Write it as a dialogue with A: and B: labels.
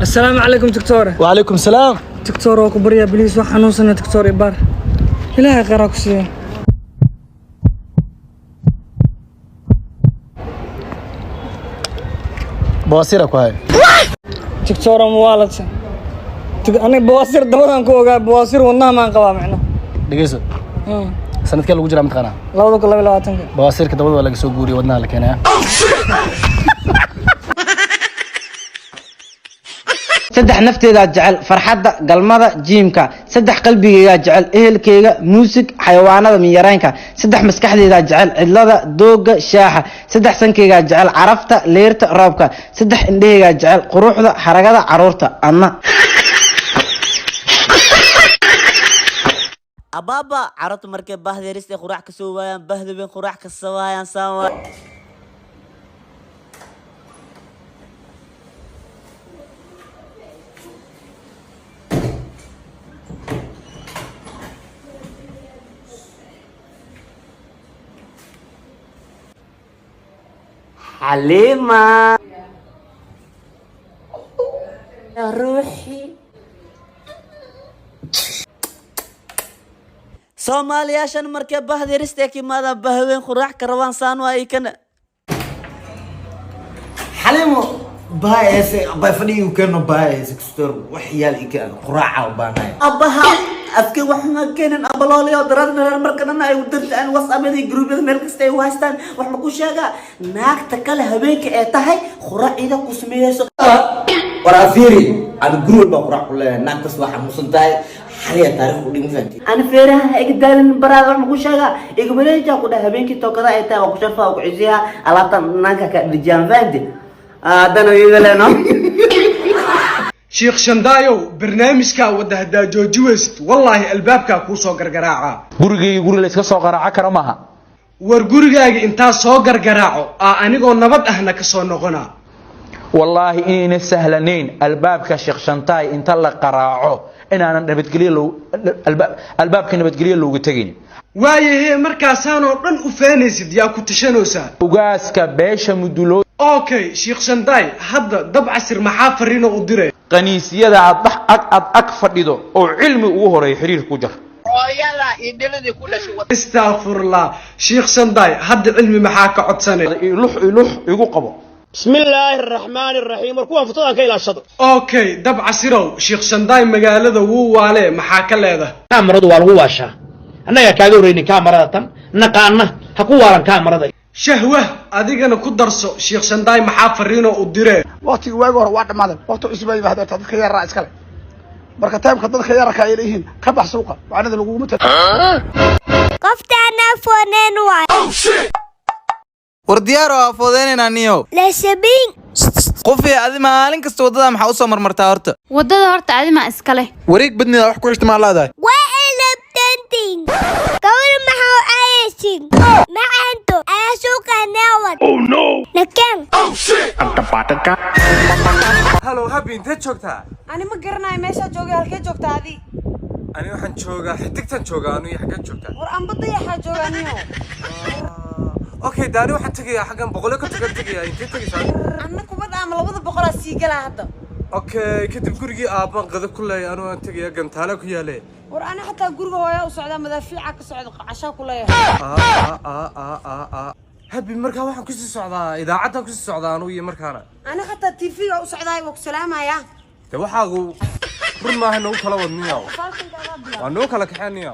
A: السلام عليكم دكتورة.
B: وعليكم السلام.
A: دكتورة وكبريا بليس وحنوصنا دكتور إبار إلهي غيرك سيئ.
B: بواسيرك وهاي
A: دكتورة موالدة أنا بواسير دمدان كوغا بواسير ونها ما انقبا معنا
B: دقيسو سنة كان لو جرى متقنا
A: لا دوك الله بلا تنك
B: بواسيرك دمد ولا سو غوري ودنا لك هنا
C: saddex nafteeda jecel farxadda galmada jiimka saddex qalbigeyga jecel ehelkeyga muusig xayawaanada miyaraanka saddex maskaxdeeda jecel cidlada dooga shaaxa saddex sankeyga jecel carafta leerta roobka saddex indhaheyga jecel quruxda haragada caruurta anna
D: ababa carruurta markay bahdeerista quraac ka soo waayaan bahdabeen quraac ka soo waayaan saawa حليمة يا روحي صومالي عشان مركب بهذه رستيكي ماذا بهوين خراح كروان سانوا اي كان
E: حليمو بايس باي فني وكانوا بايس كستر وحيال كان قراعه وباناي
D: ابها افكي وحنا كان ابلولي ودرنا مركنا اي ودنت ان واتساب دي جروب ميل كستي واستان وحنا كو شيغا ناقتا كله هبينك اي تahay quraacida ku sameeyso
E: ورافيري على جروب بقراع كله ناقص واحد مسنتاي حاليا تاريخ ودي مفانتي
D: انا فيرها اقدارن برا وحنا كو شيغا ايغبليجا ku dhahay habeenki tookada ay tahay ku shafa ku ciisiha alaabta naanka ka dijaan faanti adana yidaleeno
F: شيخ شندايو برنامجك وده هدا جوجوست والله البابك كو سو غرغراعا
G: gurigeyga guri la iska soo qaraaca karo maaha
F: war gurigaaga inta soo gargaraaco anigoo nabad ahna ka soo noqona
G: wallahi inayna sahlanayn albaabka sheekh shantaay inta la qaraaco inaanan albaabka nabadgeliyo looga tagin
F: waayahay markaasaan oo dhan u feenaysid yaa ku tashanoosa
G: ugaaska beesha mudulo
F: okay sheekh shantaay hadda dab casir maxaa fariino u diray
G: qaniisiyada ad ag fadhido oo cilmi ugu horeey xiriir ku jar
F: استغفرالله شيخ شنداي هاد علمي maxaa ka codsanay
G: ilux igu qabo
H: بسم الله الرحمن الرحيم وركوان فتوان كيلا الشطر
F: اوكي دب عسيرو شيخ شنداي magaalada wuu waale maxaa ka leedahay
H: كاميرadu waa lagu waashaa annaga kaaga horeeyay kaamirada tan naqaana ha ku waalan kaamirada
F: shahwa adigana ku darso sheekh shandaay maxaa fariino u diray
I: waqti waag hore waa dhamaaday waqti cusub ay bahdo dadka yar raac iskale marka taybka dadka yar ka leeyihiin ka bax suuqa waanada lagu mutay
J: qoftaana fooneen waa
K: war diyaar oo foodeenina niyo
J: la shabiin
K: qofi adi maalin kasta wadada maxaa u soo marmartaa horta
L: wadada horta adi ma iskale
K: wareeg badnida wax ku ishtimaal laadahay
J: waa elabtanting kawir maxaa ayaysin macanto ayasuuqa naawad oh no nakan oh shit anta pataka
K: hello happy inta joogtaa
M: ani ma garanayo meesha joogay halkee joogtaa adi
K: ani waxaan joogaa xidigtan joogaa anu iyo xagga joogtaa
M: war aan badda yaxa joogaa niyo
K: okay daani waxaan tagayaa xaggan boqol ka tagayaa intee tagaysaa
M: anna kubad ama 200 sii galaa hadda
K: okay kadib gurigii aaban qada ku leeyahay anu aan tagayaa gantaala ku yaalay
M: war ana xataa guriga hooyo u socdaa madaafiica ka socdo qasha ku leeyahay
K: happy markaa waxaan ku sii socdaa idaacadda ku sii socdaa anu iyo markaana
M: ana xataa TV-ga u socdaa oo salaamaya
K: waxaagu run maaha noo kala wadniyo waa noo kala kaxeeniyo